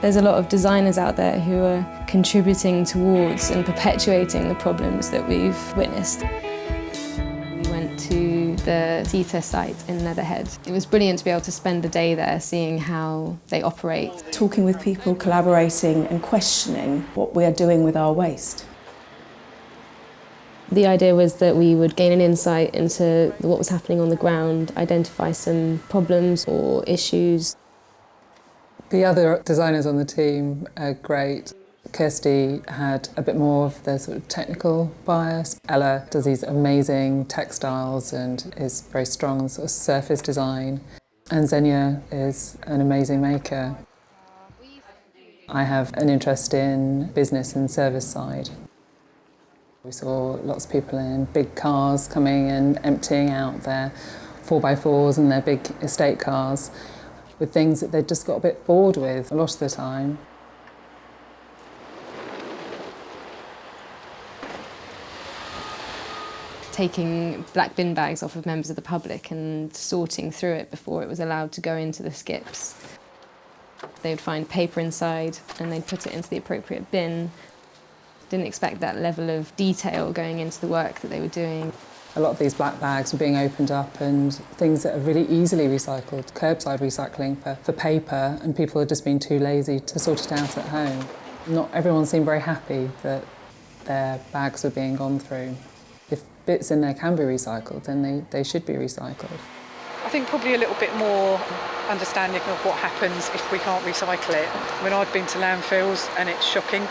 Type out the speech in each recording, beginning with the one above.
There's a lot of designers out there who are contributing towards and perpetuating the problems that we've witnessed. We went to the CETA site in Leatherhead. It was brilliant to be able to spend a day there seeing how they operate. Talking with people, collaborating and questioning what we are doing with our waste. The idea was that we would gain an insight into what was happening on the ground, identify some problems or issues. The other designers on the team are great. Kirsty had a bit more of the sort of technical bias. Ella does these amazing textiles and is very strong on sort of surface design. And Xenia is an amazing maker. I have an interest in business and service side. We saw lots of people in big cars coming and emptying out their 4x4s and their big estate cars with things that they'd just got a bit bored with a lot of the time. Taking black bin bags off of members of the public and sorting through it before it was allowed to go into the skips. They would find paper inside and they'd put it into the appropriate bin. Didn't expect that level of detail going into the work that they were doing. A lot of these black bags were being opened up and things that are really easily recycled, curbside recycling for paper, and people had just been too lazy to sort it out at home. Not everyone seemed very happy that their bags were being gone through. If bits in there can be recycled, then they should be recycled. I think probably a little bit more understanding of what happens if we can't recycle it. When I've been to landfills and it's shocking.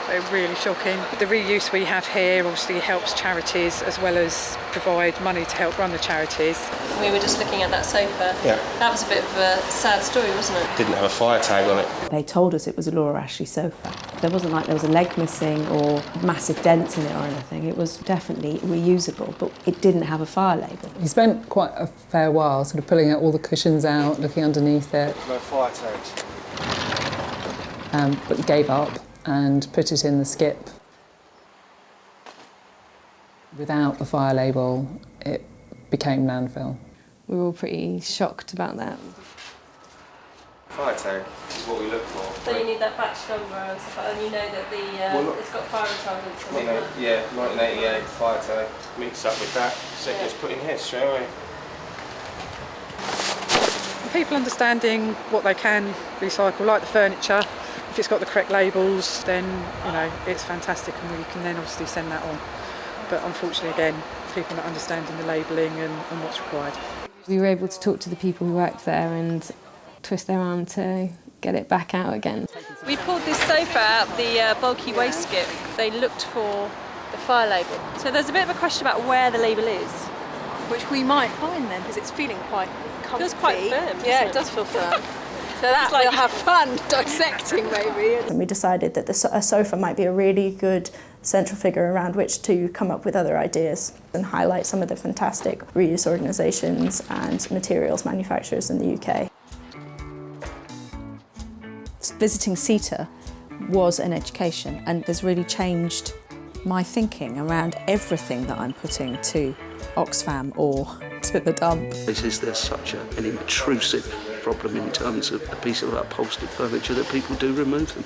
They're really shocking. The reuse we have here obviously helps charities as well as provide money to help run the charities. We were just looking at that sofa. Yeah. That was a bit of a sad story, wasn't it? Didn't have a fire tag on it. They told us it was a Laura Ashley sofa. There wasn't like there was a leg missing or massive dents in it or anything. It was definitely reusable, but it didn't have a fire label. He spent quite a fair while sort of pulling out all the cushions out, looking underneath it. No fire tags. But gave up and put it in the skip. Without the fire label, it became landfill. We were all pretty shocked about that. Fire tag is what we look for. So you need that batch number and stuff like that, and you know that it's got fire retardants on it. Yeah, 1988 fire tag. Mixed up with that, so it gets put in here straight away. People understanding what they can recycle, like the furniture. If it's got the correct labels, then it's fantastic, and we can then obviously send that on. But unfortunately, again, people not understanding the labelling and what's required. We were able to talk to the people who worked there and twist their arm to get it back out again. We pulled this sofa out of the bulky waste skip. They looked for the fire label. So there's a bit of a question about where the label is. Which we might find then, because it's feeling quite comfy. It feels quite firm, Yeah, doesn't it does feel firm. So that we'll have fun dissecting maybe. And we decided that a sofa might be a really good central figure around which to come up with other ideas and highlight some of the fantastic reuse organisations and materials manufacturers in the UK. Visiting CETA was an education, and has really changed my thinking around everything that I'm putting to Oxfam or to the dump. Is there such an intrusive problem in terms of a piece of upholstered furniture that people do remove them?